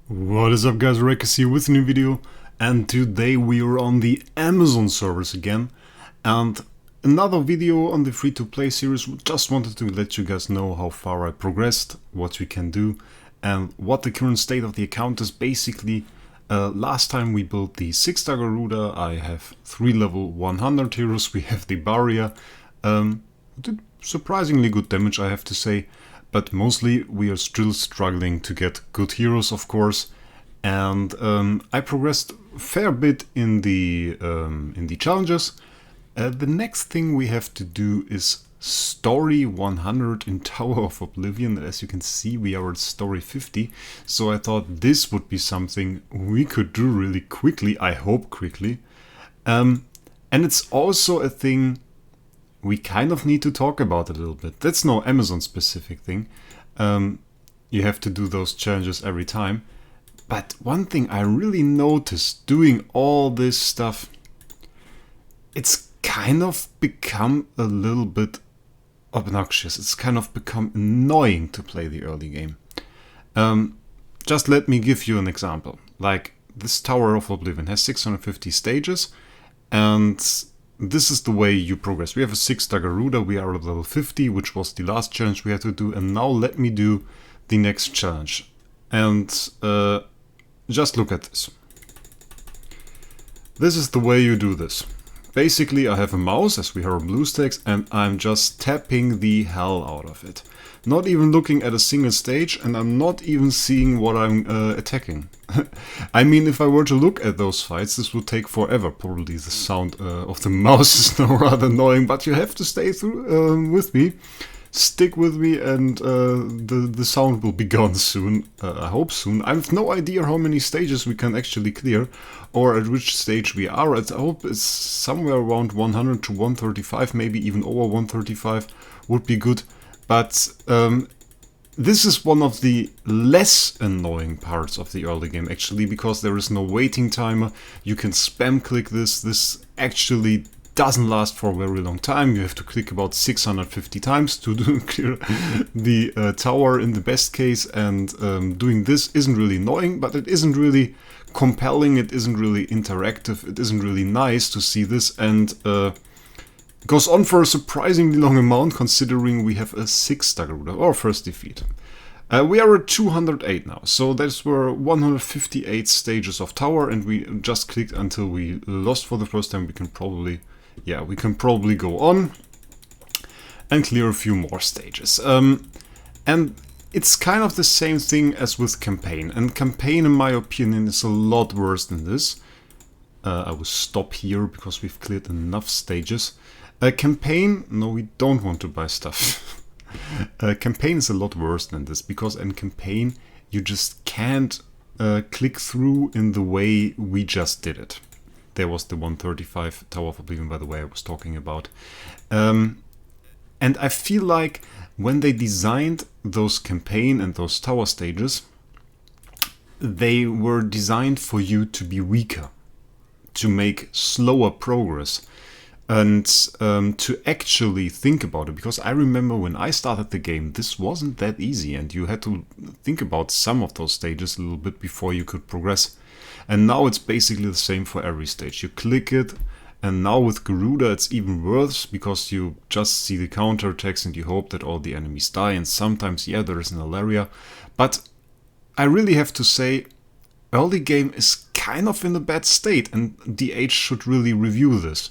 What is up, guys? Rekus here with a new video, and today we are on the Amazon servers again, and another video on the free-to-play series. Just wanted to let you guys know how far I progressed, what we can do, and what the current state of the account is. Basically, last time we built the 6-star Garuda. I have 3 level 100 heroes. We have the barrier. Did surprisingly good damage, I have to say. But mostly we are still struggling to get good heroes, of course. And I progressed a fair bit in the challenges. The next thing we have to do is story 100 in Tower of Oblivion. As you can see, we are at story 50. So I thought this would be something we could do really quickly. I hope quickly. And it's also a thing we kind of need to talk about a little bit. That's no Amazon specific thing. You have to do those challenges every time. But one thing I really noticed doing all this stuff, it's kind of become a little bit obnoxious. It's kind of become annoying to play the early game. Just let me give you an example. Like, this Tower of Oblivion has 650 stages, and this is the way you progress. We have a 6-star Garuda, we are at level 50, which was the last challenge we had to do, and now let me do the next challenge. And just look at this. This is the way you do this. Basically, I have a mouse, as we have on BlueStacks, and I'm just tapping the hell out of it. Not even looking at a single stage, and I'm not even seeing what I'm attacking. I mean, if I were to look at those fights, this would take forever. Probably the sound of the mouse is now rather annoying, but you have to stay through with me. Stick with me, and the sound will be gone soon. I hope soon. I have no idea how many stages we can actually clear, or at which stage we are at. I hope it's somewhere around 100 to 135, maybe even over 135 would be good. But this is one of the less annoying parts of the early game, actually, because there is no waiting timer. You can spam click this. This actually doesn't last for a very long time. You have to click about 650 times to clear the tower in the best case, and doing this isn't really annoying, but it isn't really compelling, it isn't really interactive, it isn't really nice to see this, and goes on for a surprisingly long amount considering we have a 6-star Garuda, or first defeat. We are at 208 now, so those were 158 stages of tower, and we just clicked until we lost for the first time. We can probably go on and clear a few more stages. And it's kind of the same thing as with campaign, and campaign, in my opinion, is a lot worse than this. I will stop here because we've cleared enough stages. Campaign, no, we don't want to buy stuff. Campaign is a lot worse than this, because in campaign you just can't click through in the way we just did it. There was the 135 Tower of Oblivion, by the way, I was talking about. And I feel like when they designed those campaign and those tower stages, they were designed for you to be weaker, to make slower progress, and to actually think about it. Because I remember when I started the game, this wasn't that easy, and you had to think about some of those stages a little bit before you could progress. And now it's basically the same for every stage. You click it, and now with Garuda it's even worse, because you just see the counterattacks and you hope that all the enemies die, and sometimes, yeah, there is an area. But I really have to say, early game is kind of in a bad state, and DH should really review this.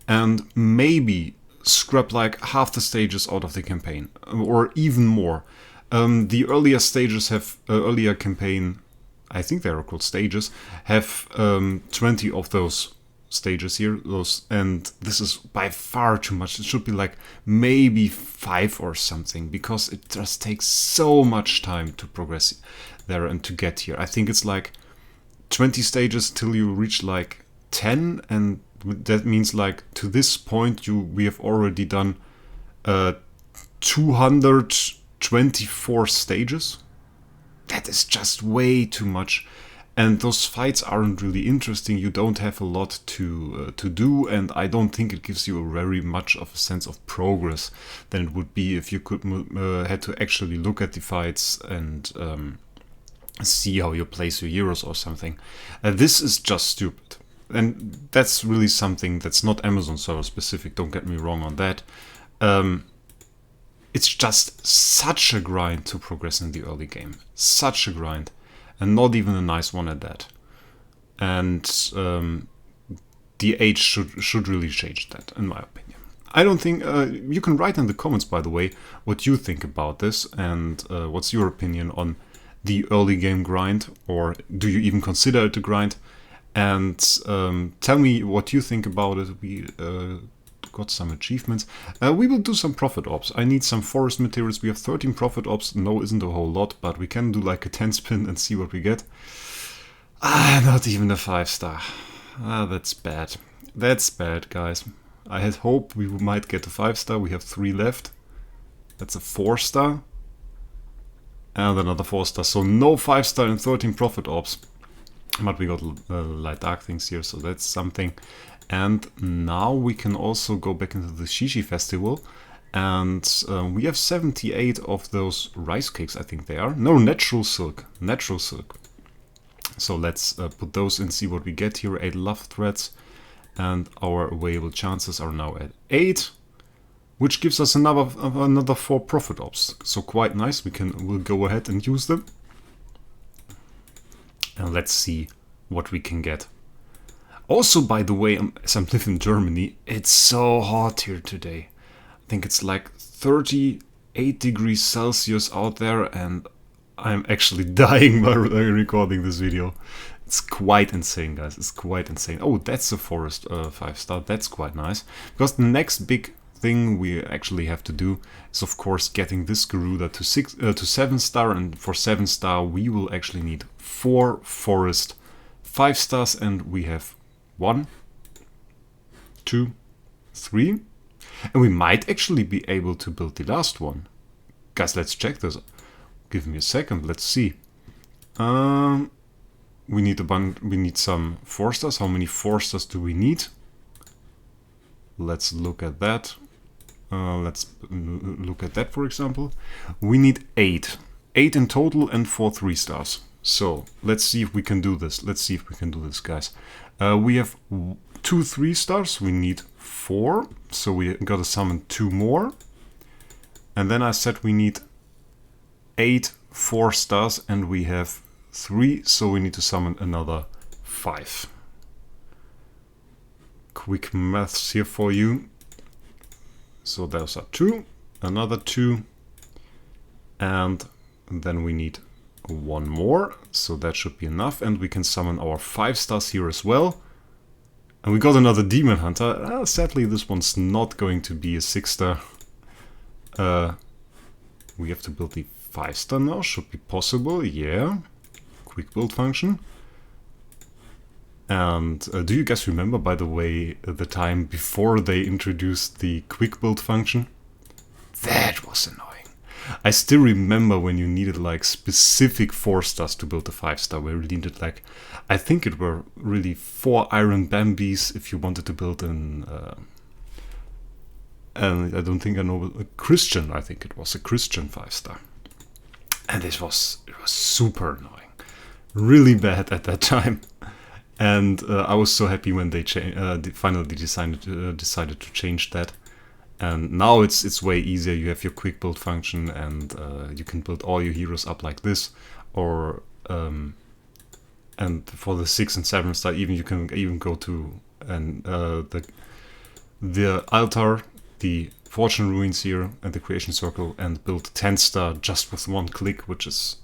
And maybe scrap like half the stages out of the campaign, or even more. The earlier stages have, earlier campaign, I think they are called stages, have 20 of those stages here, and this is by far too much. It should be like maybe 5 or something, because it just takes so much time to progress there and to get here. I think it's like 20 stages till you reach like 10, and that means like to this point we have already done 224 stages. That is just way too much, and those fights aren't really interesting. You don't have a lot to do, and I don't think it gives you a very much of a sense of progress than it would be if you could had to actually look at the fights and see how you place your heroes or something. This is just stupid. And that's really something that's not Amazon server specific, don't get me wrong on that. It's just such a grind to progress in the early game. Such a grind. And not even a nice one at that. And the age should really change that, in my opinion. I don't think... you can write in the comments, by the way, what you think about this. And what's your opinion on the early game grind, or do you even consider it a grind? And tell me what you think about it. We got some achievements. We will do some profit ops. I need some forest materials. We have 13 profit ops. No, isn't a whole lot, but we can do like a 10 spin and see what we get. Not even a 5-star. That's bad. That's bad, guys. I had hoped we might get a 5-star. We have 3 left. That's a 4-star. And another 4-star. So no 5-star and 13 profit ops. But we got light dark things here, so that's something. And now we can also go back into the Shishi festival. And we have 78 of those rice cakes, I think they are. No, natural silk. Natural silk. So let's put those in, see what we get here. 8 love threads. And our available chances are now at 8. Which gives us another 4 profit ops. So quite nice. We'll go ahead and use them. And let's see what we can get. Also, by the way, as I'm living in Germany, it's so hot here today. I think it's like 38 degrees Celsius out there, and I'm actually dying while recording this video. It's quite insane, guys. It's quite insane. Oh, that's a forest 5-star. That's quite nice. Because the next big thing we actually have to do is, of course, getting this Garuda to 7-star, and for 7-star we will actually need 4 forest 5-stars, and we have 1, 2, 3, and we might actually be able to build the last one. Guys, let's check this. Give me a second. Let's see. We need some 4-stars. How many 4-stars do we need? Let's look at that. Let's look at that, for example. We need 8. 8 in total and 4 3-stars. So let's see if we can do this. Let's see if we can do this, guys. We have 2 3-stars. We need 4. So we gotta summon 2 more. And then I said we need 8 4-stars, and we have 3. So we need to summon another 5. Quick maths here for you. So those are 2, another 2, and then we need 1 more, so that should be enough, and we can summon our 5-stars here as well. And we got another Demon Hunter. Sadly, this one's not going to be a 6-star. We have to build the 5-star now, should be possible, yeah. Quick build function. And do you guys remember, by the way, the time before they introduced the quick build function? That was annoying. I still remember when you needed like specific 4-stars to build a 5-star, where you needed like, I think it were really 4 iron Bambies if you wanted to build an, and I don't think I know, a Christian, I think it was a Christian 5-star. And it was super annoying. Really bad at that time. And I was so happy when they finally decided to change that. And now it's way easier. You have your quick build function, and you can build all your heroes up like this. Or and for the 6 and 7-star, you can even go to the altar, the fortune ruins here, and the creation circle, and build 10-star just with 1 click, which is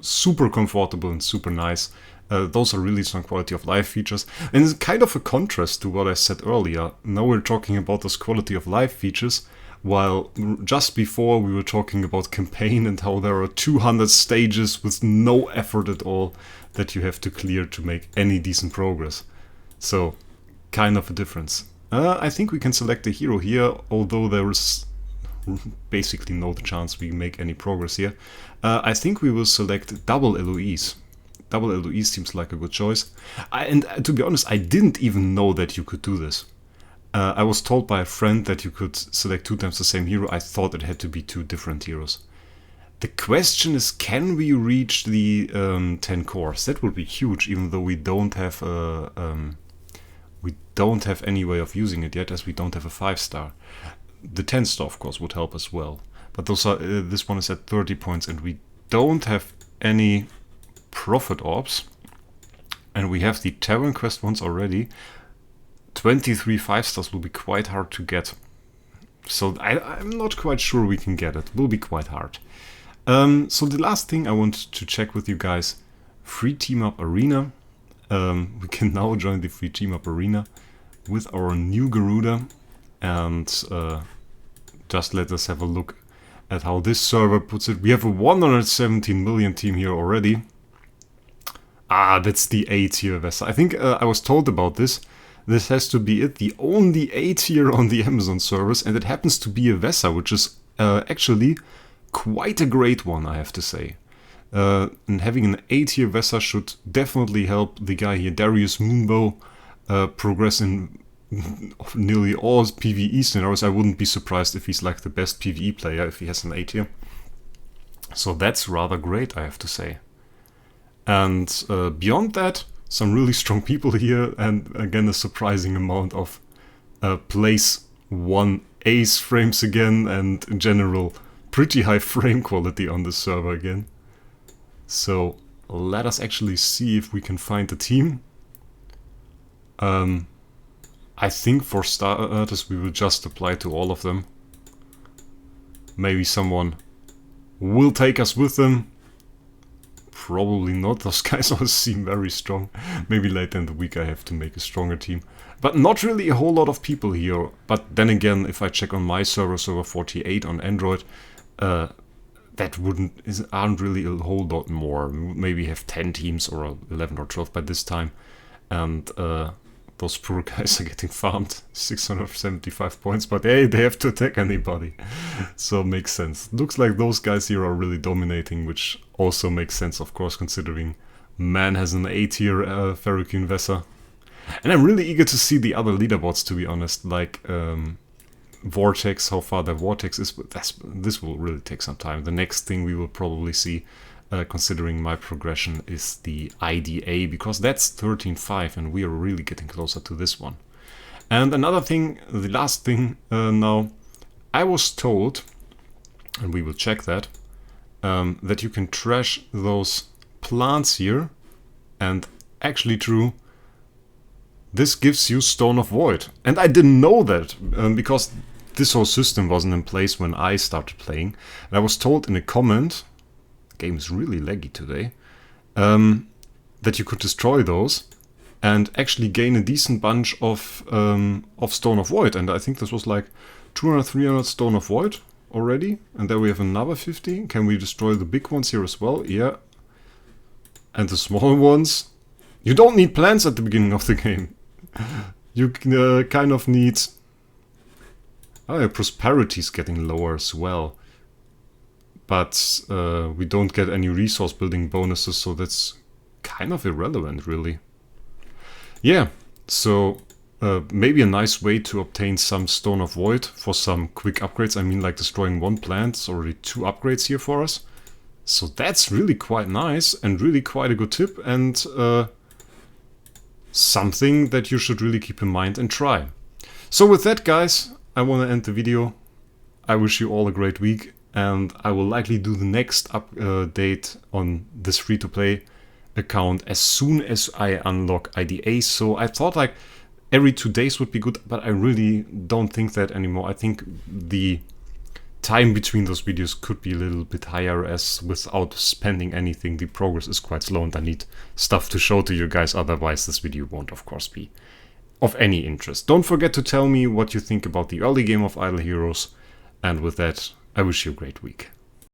super comfortable and super nice. Those are really some quality of life features, and it's kind of a contrast to what I said earlier. Now we're talking about those quality of life features, while just before we were talking about campaign and how there are 200 stages with no effort at all that you have to clear to make any decent progress. So, kind of a difference. I think we can select a hero here, although there is basically no chance we make any progress here. I think we will select double LOEs. Double LOE seems like a good choice. And to be honest, I didn't even know that you could do this. I was told by a friend that you could select 2 times the same hero. I thought it had to be 2 different heroes. The question is, can we reach the 10 cores? That would be huge, even though we don't have any way of using it yet, as we don't have a 5-star. The 10-star, of course, would help as well. But those are this one is at 30 points, and we don't have any profit orbs. And we have the Tavern Quest ones already. 23 5-stars will be quite hard to get. So I'm not quite sure we can get it. Will be quite hard. So the last thing I want to check with you guys, free team up arena. We can now join the free team up arena with our new Garuda, and just let us have a look at how this server puts it. We have a 117 million team here already. Ah, that's the A tier vessel. I think I was told about this. This has to be it, the only A tier on the Amazon servers, and it happens to be a Vesa, which is actually quite a great one, I have to say. And having an A tier Vesa should definitely help the guy here, Darius Moonbow, progress in nearly all PvE scenarios. I wouldn't be surprised if he's like the best PvE player if he has an A tier. So that's rather great, I have to say. And beyond that, some really strong people here, and again a surprising amount of place 1 ace frames again, and in general pretty high frame quality on this server again. So let us actually see if we can find a team. I think for starters we will just apply to all of them. Maybe someone will take us with them. Probably not, those guys all seem very strong. Maybe later in the week I have to make a stronger team. But not really a whole lot of people here. But then again, if I check on my server, server 48 on Android, that aren't really a whole lot more. Maybe have 10 teams or 11 or 12 by this time. And those poor guys are getting farmed 675 points, but hey, they have to attack anybody. So makes sense. Looks like those guys here are really dominating, which also makes sense, of course, considering man has an A tier Ferrokin Vesa. And I'm really eager to see the other leaderboards, to be honest, like Vortex, how far the Vortex is. But this will really take some time. The next thing we will probably see, considering my progression, is the IDA, because that's 13.5 and we are really getting closer to this one. And another thing, the last thing now, I was told, and we will check that, that you can trash those plants here, and actually true, this gives you Stone of Void. And I didn't know that, because this whole system wasn't in place when I started playing. And I was told in a comment, the game is really laggy today, that you could destroy those and actually gain a decent bunch of Stone of Void. And I think this was like 200, 300 Stone of Void already. And then we have another 50. Can we destroy the big ones here as well? Yeah. And the small ones. You don't need plants at the beginning of the game. You kind of need... Oh, yeah, prosperity is getting lower as well. But we don't get any resource building bonuses, so that's kind of irrelevant, really. Yeah, so maybe a nice way to obtain some Stone of Void for some quick upgrades. I mean, like destroying one plant, it's already 2 upgrades here for us. So that's really quite nice and really quite a good tip, and something that you should really keep in mind and try. So with that, guys, I want to end the video. I wish you all a great week, and I will likely do the next update on this free-to-play account as soon as I unlock IDA. So I thought like every 2 days would be good, but I really don't think that anymore. I think the time between those videos could be a little bit higher, as without spending anything the progress is quite slow and I need stuff to show to you guys, otherwise this video won't of course be of any interest. Don't forget to tell me what you think about the early game of Idle Heroes, and with that I wish you a great week.